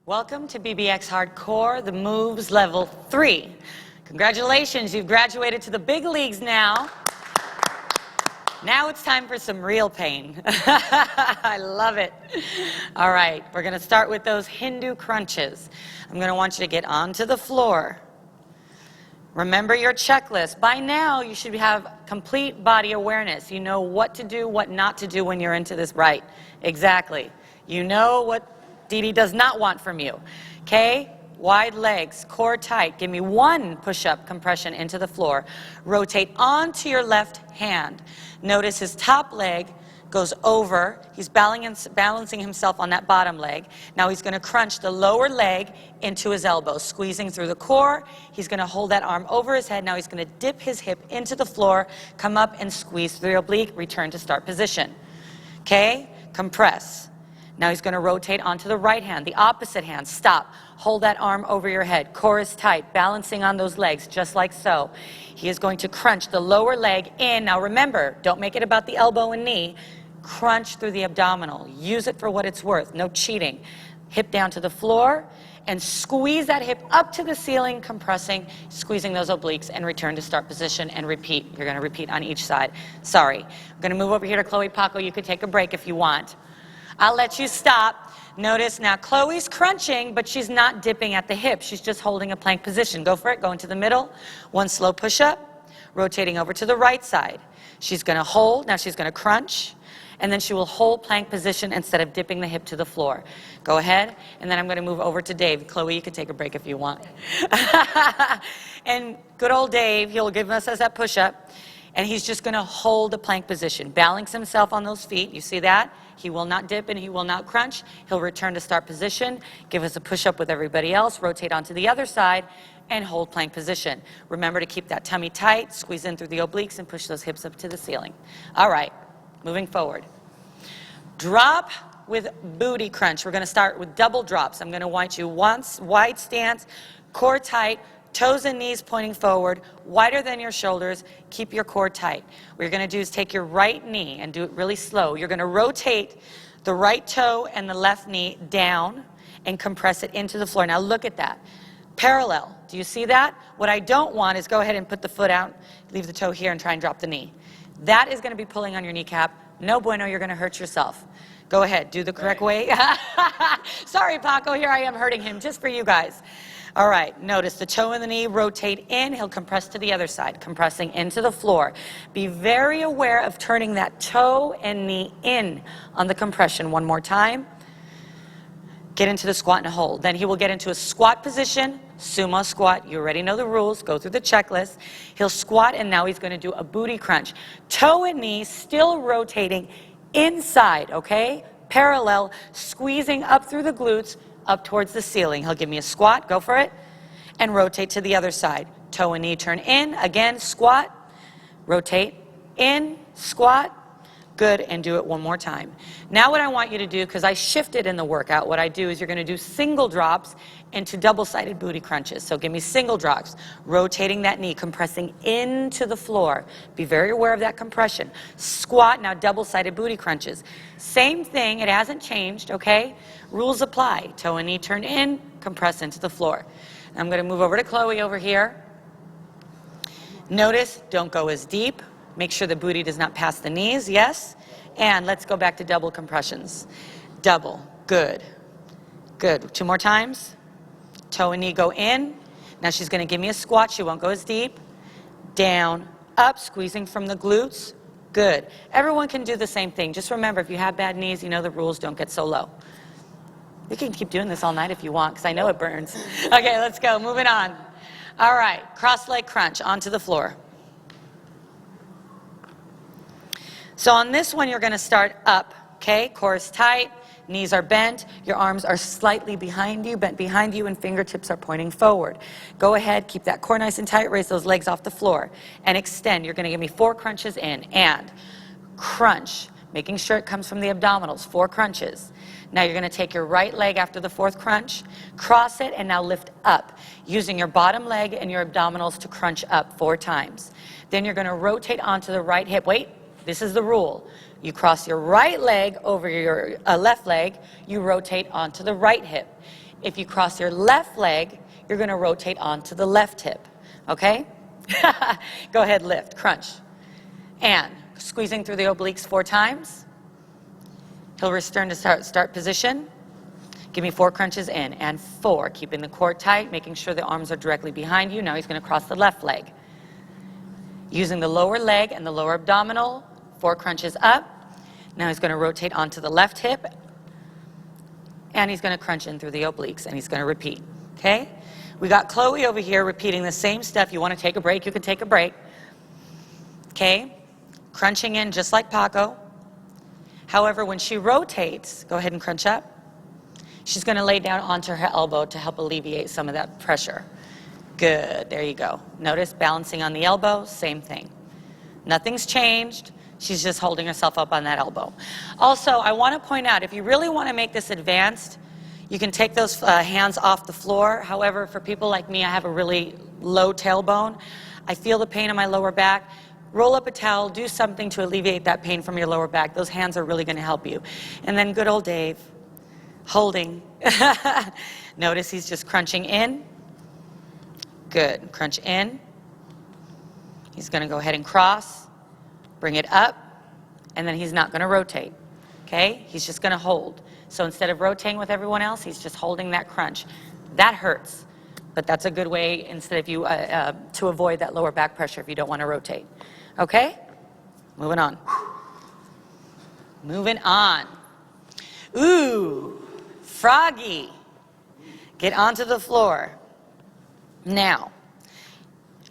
Welcome to BBX Hardcore, the moves level 3. Congratulations, you've graduated to the big leagues now. Now it's time for some real pain. I love it. All right, we're going to start with those Hindu crunches. I'm going to want you to get onto the floor. Remember your checklist. By now, you should have complete body awareness. You know what to do, what not to do when you're into this. Right, exactly. You know what Dee Dee does not want from you. Okay? Wide legs, core tight. Give me one push-up compression into the floor. Rotate onto your left hand. Notice his top leg goes over. He's balancing himself on that bottom leg. Now he's going to crunch the lower leg into his elbow, squeezing through the core. He's going to hold that arm over his head. Now he's going to dip his hip into the floor, come up and squeeze through the oblique, return to start position. Okay? Compress. Now he's going to rotate onto the right hand, the opposite hand. Stop. Hold that arm over your head. Core is tight, balancing on those legs, just like so. He is going to crunch the lower leg in. Now remember, don't make it about the elbow and knee. Crunch through the abdominal. Use it for what it's worth. No cheating. Hip down to the floor and squeeze that hip up to the ceiling, compressing, squeezing those obliques, and return to start position and repeat. You're going to repeat on each side. Sorry. I'm going to move over here to Chloe Paco. You could take a break if you want. I'll let you stop. Notice now Chloe's crunching, but she's not dipping at the hip. She's just holding a plank position. Go for it. Go into the middle. One slow push-up. Rotating over to the right side. She's going to hold. Now she's going to crunch. And then she will hold plank position instead of dipping the hip to the floor. Go ahead. And then I'm going to move over to Dave. Chloe, you can take a break if you want. And good old Dave, he'll give us that push-up. And he's just going to hold a plank position. Balance himself on those feet. You see that? He will not dip and he will not crunch. He'll return to start position. Give us a push-up with everybody else. Rotate onto the other side and hold plank position. Remember to keep that tummy tight. Squeeze in through the obliques and push those hips up to the ceiling. All right. Moving forward. Drop with booty crunch. We're going to start with double drops. I'm going to want you once, wide stance, core tight, toes and knees pointing forward, wider than your shoulders. Keep your core tight. What you're going to do is take your right knee and do it really slow. You're going to rotate the right toe and the left knee down and compress it into the floor. Now look at that. Parallel. Do you see that? What I don't want is go ahead and put the foot out, leave the toe here and try and drop the knee. That is going to be pulling on your kneecap. No bueno, you're going to hurt yourself. Go ahead, do the correct way. Sorry, Paco, here I am hurting him just for you guys. All right, notice the toe and the knee rotate in. He'll compress to the other side, compressing into the floor. Be very aware of turning that toe and knee in on the compression. One more time. Get into the squat and hold. Then he will get into a squat position, sumo squat. You already know the rules. Go through the checklist. He'll squat, and now he's going to do a booty crunch. Toe and knee still rotating inside, okay? Parallel, squeezing up through the glutes, up towards the ceiling. He'll give me a squat. Go for it. And rotate to the other side. Toe and knee turn in. Again, squat. Rotate in, squat. Good, and do it one more time. Now what I want you to do, because I shifted in the workout, what I do is you're going to do single drops into double-sided booty crunches. So give me single drops, rotating that knee, compressing into the floor. Be very aware of that compression. Squat, now double-sided booty crunches. Same thing, it hasn't changed, okay? Rules apply. Toe and knee turn in, compress into the floor. I'm going to move over to Chloe over here. Notice, don't go as deep. Make sure the booty does not pass the knees, yes? And let's go back to double compressions. Double, good, good. 2 more times. Toe and knee go in. Now she's going to give me a squat. She won't go as deep. Down, up, squeezing from the glutes. Good. Everyone can do the same thing. Just remember, if you have bad knees, you know the rules, don't get so low. You can keep doing this all night if you want, because I know it burns. Okay, let's go. Moving on. All right, cross leg crunch onto the floor. So on this one, you're going to start up, okay? Core is tight, knees are bent, your arms are slightly behind you, bent behind you, and fingertips are pointing forward. Go ahead, keep that core nice and tight, raise those legs off the floor, and extend. You're going to give me 4 crunches in, and crunch, making sure it comes from the abdominals, 4 crunches. Now you're going to take your right leg after the 4th crunch, cross it, and now lift up, using your bottom leg and your abdominals to crunch up 4 times. Then you're going to rotate onto the right hip. Wait. This is the rule. You cross your right leg over your left leg, you rotate onto the right hip. If you cross your left leg, you're going to rotate onto the left hip. Okay? Go ahead, lift, crunch. And squeezing through the obliques 4 times. He'll return to start position. Give me 4 crunches in, and 4. Keeping the core tight, making sure the arms are directly behind you. Now he's going to cross the left leg. Using the lower leg and the lower abdominal, 4 crunches up. Now he's going to rotate onto the left hip, and he's going to crunch in through the obliques, and he's going to repeat. Okay? We got Chloe over here repeating the same stuff. You want to take a break, you can take a break. Okay? Crunching in just like Paco. However, when she rotates, go ahead and crunch up. She's going to lay down onto her elbow to help alleviate some of that pressure. Good, there you go. Notice balancing on the elbow, same thing. Nothing's changed. She's just holding herself up on that elbow. Also, I want to point out, if you really want to make this advanced, you can take those hands off the floor. However, for people like me, I have a really low tailbone. I feel the pain in my lower back. Roll up a towel, do something to alleviate that pain from your lower back. Those hands are really going to help you. And then good old Dave, holding. Notice he's just crunching in. Good, crunch in. He's going to go ahead and cross, bring it up, and then he's not going to rotate. Okay? He's just going to hold. So instead of rotating with everyone else, he's just holding that crunch. That hurts, but that's a good way instead of you to avoid that lower back pressure if you don't want to rotate. Okay? Moving on. Moving on. Ooh, Froggy. Get onto the floor. Now,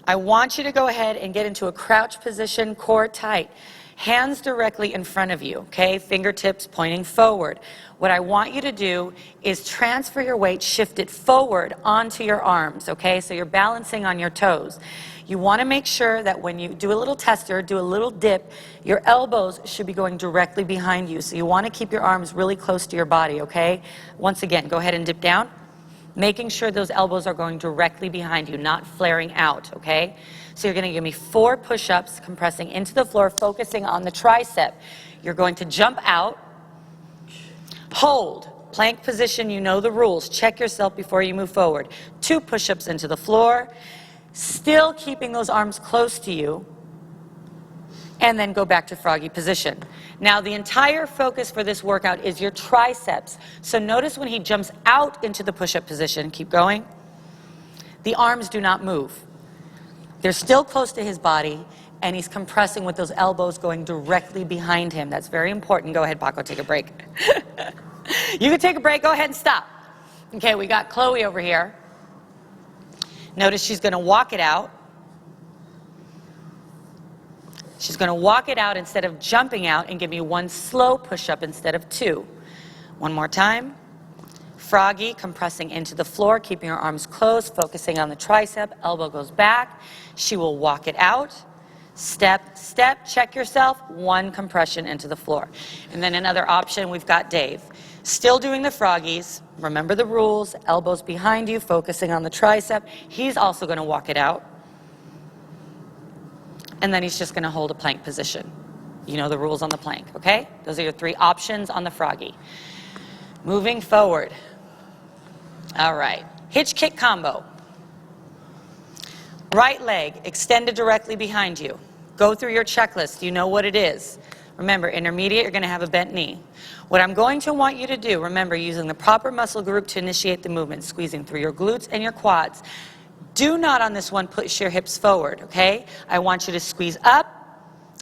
I want you to go ahead and get into a crouch position, core tight. Hands directly in front of you, okay? Fingertips pointing forward. What I want you to do is transfer your weight, shift it forward onto your arms, okay? So you're balancing on your toes. You want to make sure that when you do a little tester, do a little dip, your elbows should be going directly behind you. So you want to keep your arms really close to your body, okay? Once again, go ahead and dip down. Making sure those elbows are going directly behind you, not flaring out, okay? So you're going to give me 4 push-ups, compressing into the floor, focusing on the tricep. You're going to jump out, hold, plank position, you know the rules. Check yourself before you move forward. 2 push-ups into the floor, still keeping those arms close to you, and then go back to froggy position. Now the entire focus for this workout is your triceps. So notice when he jumps out into the push-up position, keep going, the arms do not move. They're still close to his body, and he's compressing with those elbows going directly behind him. That's very important. Go ahead, Paco, take a break. You can take a break, go ahead and stop. Okay, we got Chloe over here. Notice she's going to walk it out. She's going to walk it out instead of jumping out and give me 1 slow push-up instead of 2. One more time. Froggy, compressing into the floor, keeping her arms closed, focusing on the tricep. Elbow goes back. She will walk it out. Step, step, check yourself. 1 compression into the floor. And then another option, we've got Dave. Still doing the froggies. Remember the rules. Elbows behind you, focusing on the tricep. He's also going to walk it out. And then he's just going to hold a plank position. You know the rules on the plank, okay? Those are your 3 options on the froggy. Moving forward. All right. Hitch kick combo. Right leg extended directly behind you. Go through your checklist. You know what it is. Remember, intermediate, you're going to have a bent knee. What I'm going to want you to do, remember, using the proper muscle group to initiate the movement, squeezing through your glutes and your quads. Do not on this one push your hips forward, okay? I want you to squeeze up.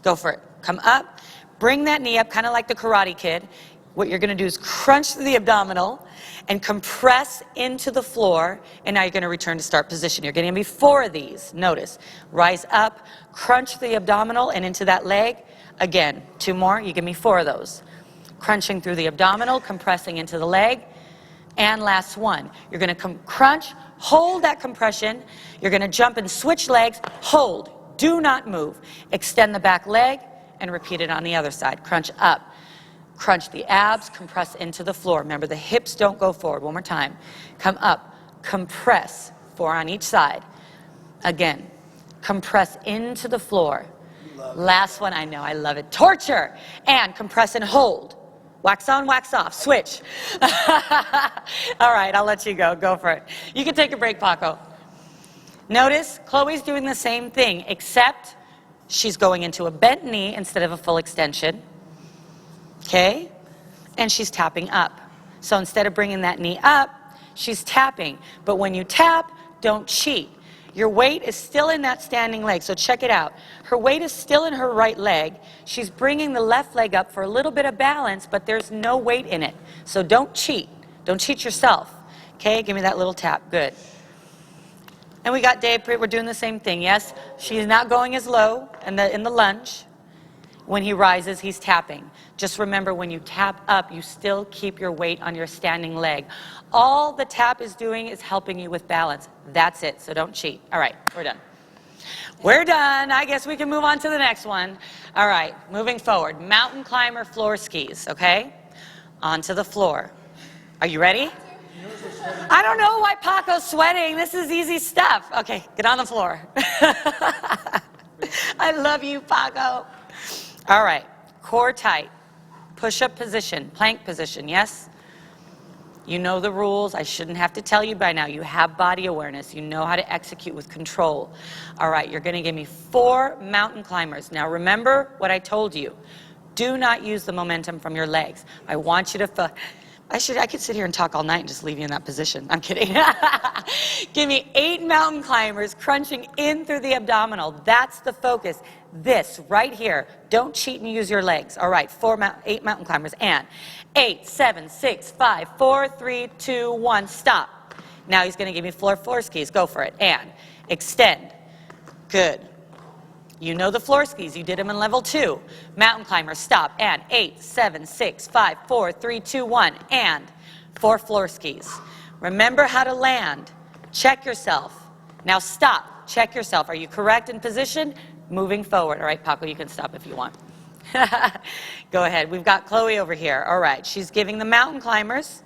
Go for it. Come up. Bring that knee up, kind of like the Karate Kid. What you're going to do is crunch through the abdominal and compress into the floor, and now you're going to return to start position. You're getting me 4 of these. Notice, rise up, crunch the abdominal and into that leg. Again, 2 more. You give me 4 of those. Crunching through the abdominal, compressing into the leg. And last one. You're going to crunch, hold that compression. You're going to jump and switch legs. Hold. Do not move. Extend the back leg and repeat it on the other side. Crunch up. Crunch the abs, compress into the floor. Remember, the hips don't go forward. One more time. Come up, compress, 4 on each side. Again, compress into the floor. Last one, I know, I love it. Torture and compress and hold. Wax on, wax off, switch. All right, I'll let you go. Go for it. You can take a break, Paco. Notice Chloe's doing the same thing, except she's going into a bent knee instead of a full extension. Okay? And she's tapping up. So instead of bringing that knee up, she's tapping. But when you tap, don't cheat. Your weight is still in that standing leg, so check it out. Her weight is still in her right leg. She's bringing the left leg up for a little bit of balance, but there's no weight in it. So don't cheat. Don't cheat yourself. Okay, give me that little tap. Good. And we got Dave, we're doing the same thing, yes? She's not going as low in the lunge. When he rises, he's tapping. Just remember, when you tap up, you still keep your weight on your standing leg. All the tap is doing is helping you with balance. That's it, so don't cheat. All right, we're done. We're done. I guess we can move on to the next one. All right, moving forward. Mountain climber floor skis, okay? Onto the floor. Are you ready? I don't know why Paco's sweating. This is easy stuff. Okay, get on the floor. I love you, Paco. All right, core tight, push-up position, plank position, yes? You know the rules. I shouldn't have to tell you by now. You have body awareness. You know how to execute with control. All right, you're going to give me 4 mountain climbers. Now remember what I told you. Do not use the momentum from your legs. I want you to I could sit here and talk all night and just leave you in that position. I'm kidding. Give me 8 mountain climbers crunching in through the abdominal. That's the focus. This right here. Don't cheat and use your legs. All right, 8 mountain climbers. And 8, 7, 6, 5, 4, 3, 2, 1. Stop. Now he's going to give me floor skis. Go for it. And extend. Good. You know the floor skis. You did them in level 2. Mountain climber, stop. And 8, 7, 6, 5, 4, 3, 2, 1. And 4 floor skis. Remember how to land. Check yourself. Now stop. Check yourself. Are you correct in position? Moving forward. All right, Paco, you can stop if you want. Go ahead. We've got Chloe over here. All right, she's giving the mountain climbers.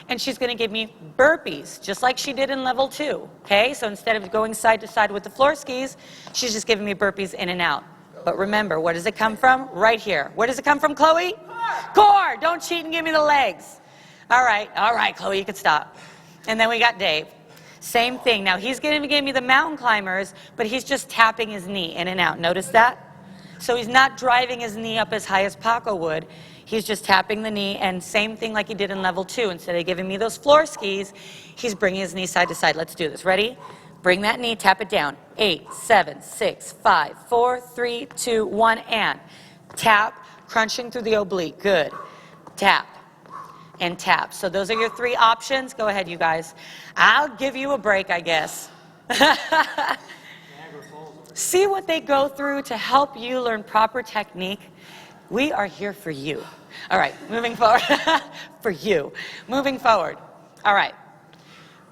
And she's going to give me burpees, just like she did in level 2. Okay, so instead of going side to side with the floor skis, she's just giving me burpees in and out. But remember, where does it come from? Right here. Where does it come from, Chloe? Core. Don't cheat and give me the legs. All right, Chloe, you can stop. And then we got Dave. Same thing. Now he's going to give me the mountain climbers, but he's just tapping his knee in and out. Notice that? So he's not driving his knee up as high as Paco would. He's just tapping the knee, and same thing like he did in level 2. Instead of giving me those floor skis, he's bringing his knee side to side. Let's do this. Ready? Bring that knee, tap it down. 8, 7, 6, 5, 4, 3, 2, 1, and tap, crunching through the oblique. Good. Tap and tap. So those are your 3 options. Go ahead, you guys. I'll give you a break, I guess. See what they go through to help you learn proper technique. We are here for you. All right, moving forward. For you. Moving forward. All right.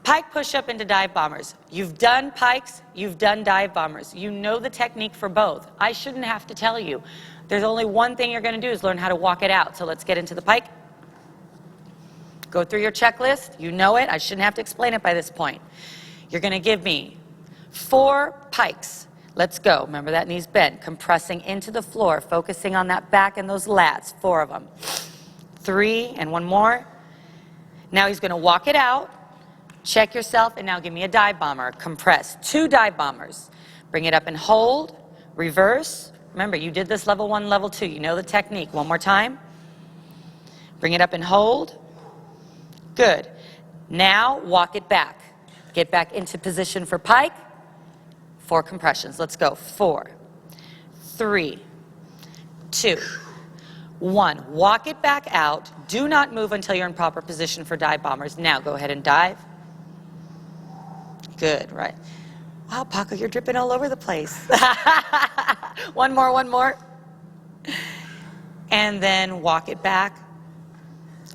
Pike push-up into dive bombers. You've done pikes, you've done dive bombers. You know the technique for both. I shouldn't have to tell you. There's only one thing you're going to do is learn how to walk it out. So let's get into the pike. Go through your checklist. You know it. I shouldn't have to explain it by this point. You're going to give me 4 pikes. Let's go. Remember that knee's bent. Compressing into the floor, focusing on that back and those lats. 4 of them. 3 and 1 more. Now he's going to walk it out. Check yourself, and now give me a dive bomber. Compress. 2 dive bombers. Bring it up and hold. Reverse. Remember, you did this level 1, level 2. You know the technique. One more time. Bring it up and hold. Good. Now walk it back. Get back into position for pike. 4 compressions. Let's go. 4, 3, 2, 1. Walk it back out. Do not move until you're in proper position for dive bombers. Now go ahead and dive. Good, right. Wow, Paco, you're dripping all over the place. One more. And then walk it back.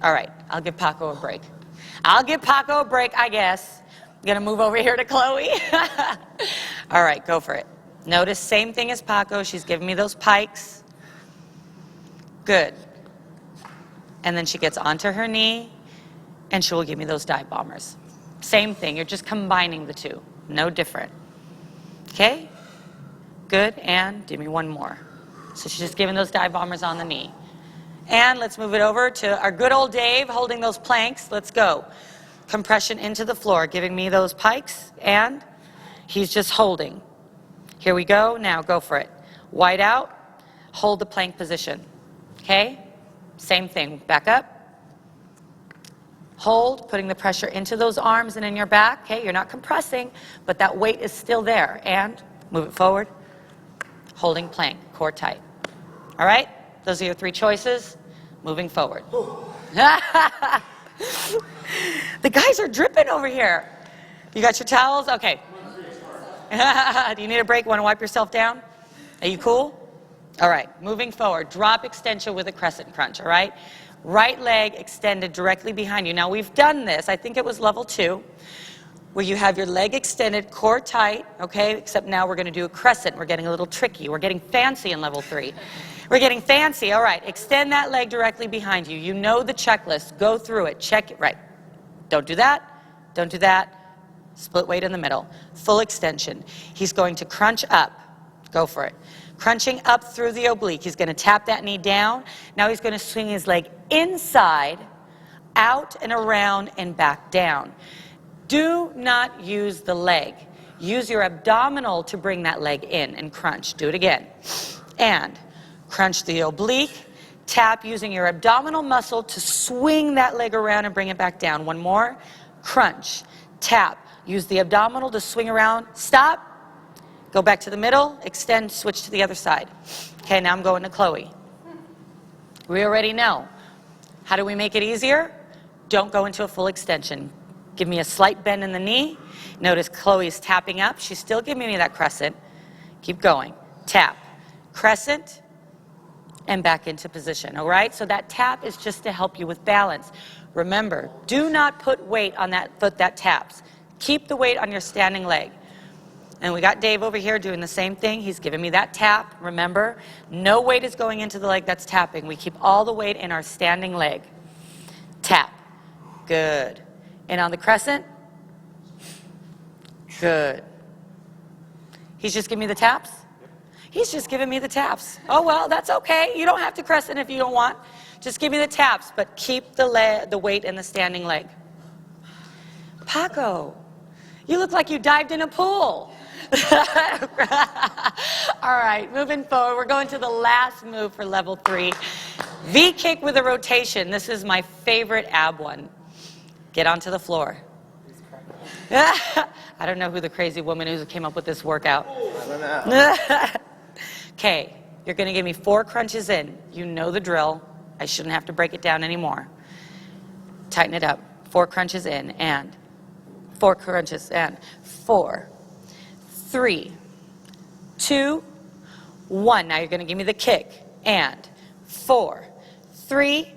All right, I'll give Paco a break. I guess. I'm going to move over here to Chloe. All right, go for it. Notice, same thing as Paco. She's giving me those pikes. Good. And then she gets onto her knee, and she will give me those dive bombers. Same thing. You're just combining the 2. No different. Okay? Good, and give me one more. So she's just giving those dive bombers on the knee. And let's move it over to our good old Dave holding those planks. Let's go. Compression into the floor, giving me those pikes, and he's just holding. Here we go. Now go for it. Wide out. Hold the plank position. Okay? Same thing. Back up. Hold, putting the pressure into those arms and in your back. Okay? You're not compressing, but that weight is still there. And move it forward. Holding plank. Core tight. All right? Those are your 3 choices. Moving forward. The guys are dripping over here. You got your towels? Okay. Do you need a break? Want to wipe yourself down? Are you cool? All right. Moving forward. Drop extension with a crescent crunch. All right? Right leg extended directly behind you. Now, we've done this. I think it was level 2, where you have your leg extended, core tight, okay? Except now we're going to do a crescent. We're getting a little tricky. We're getting fancy in level 3. We're getting fancy. All right. Extend that leg directly behind you. You know the checklist. Go through it. Check it. Right. Don't do that. Don't do that. Split weight in the middle. Full extension. He's going to crunch up. Go for it. Crunching up through the oblique. He's going to tap that knee down. Now he's going to swing his leg inside, out and around and back down. Do not use the leg. Use your abdominal to bring that leg in and crunch. Do it again. And crunch the oblique. Tap using your abdominal muscle to swing that leg around and bring it back down. One more. Crunch. Tap. Use the abdominal to swing around. Stop. Go back to the middle. Extend. Switch to the other side. Okay, now I'm going to Chloe. We already know. How do we make it easier? Don't go into a full extension. Give me a slight bend in the knee. Notice Chloe's tapping up. She's still giving me that crescent. Keep going. Tap. Crescent. And back into position, all right? So that tap is just to help you with balance. Remember, do not put weight on that foot that taps. Keep the weight on your standing leg. And we got Dave over here doing the same thing. He's giving me that tap. Remember, no weight is going into the leg that's tapping. We keep all the weight in our standing leg. Tap. Good. And on the crescent. Good. He's just giving me the taps? He's just giving me the taps. Oh, well, that's okay. You don't have to crescent if you don't want. Just give me the taps, but keep the weight in the standing leg. Paco, you look like you dived in a pool. All right, moving forward. We're going to the last move for level 3. V-kick with a rotation. This is my favorite ab one. Get onto the floor. I don't know who the crazy woman is who came up with this workout. I don't know. Okay, you're going to give me 4 crunches in. You know the drill. I shouldn't have to break it down anymore. Tighten it up. 4 crunches in, and 4 crunches, and 4, 3, 2, 1. Now you're going to give me the kick, and 4, 3,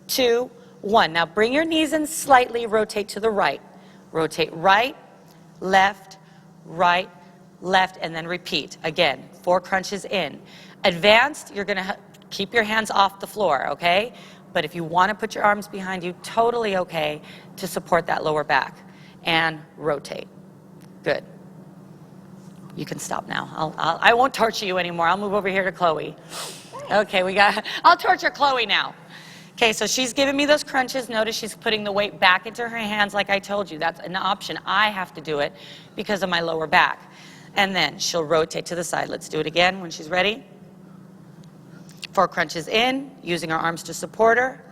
2, 1. Now bring your knees in slightly. Rotate to the right. Rotate right, left, and then repeat. Again, 4 crunches in. Advanced, you're going to keep your hands off the floor, okay? But if you want to put your arms behind you, totally okay to support that lower back. And rotate. Good. You can stop now. I won't torture you anymore. I'll move over here to Chloe. Okay, I'll torture Chloe now. Okay, so she's giving me those crunches. Notice she's putting the weight back into her hands like I told you. That's an option. I have to do it because of my lower back. And then she'll rotate to the side. Let's do it again when she's ready. 4 crunches in, using her arms to support her.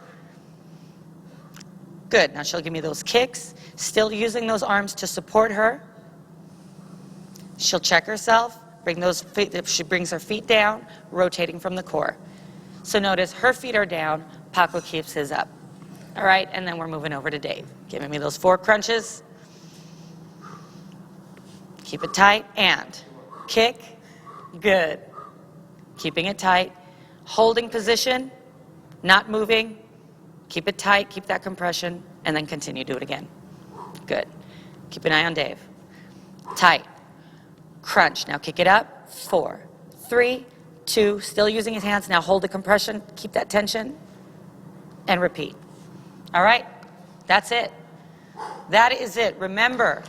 Good. Now she'll give me those kicks, still using those arms to support her. She'll check herself, bring those feet, she brings her feet down, rotating from the core. So notice her feet are down, Paco keeps his up. All right, and then we're moving over to Dave. Giving me those 4 crunches. Keep it tight, and kick. Good. Keeping it tight. Holding position, not moving. Keep it tight, keep that compression, and then continue. Do it again. Good. Keep an eye on Dave. Tight. Crunch. Now kick it up. 4, 3, 2. Still using his hands. Now hold the compression. Keep that tension. And repeat. All right? That's it. That is it. Remember,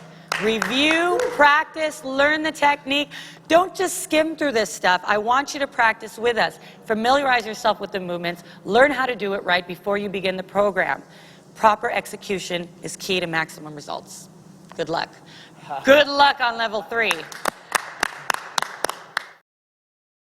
Review, practice, learn the technique. Don't just skim through this stuff. I want you to practice with us. Familiarize yourself with the movements. Learn how to do it right before you begin the program. Proper execution is key to maximum results. Good luck. Good luck on level 3.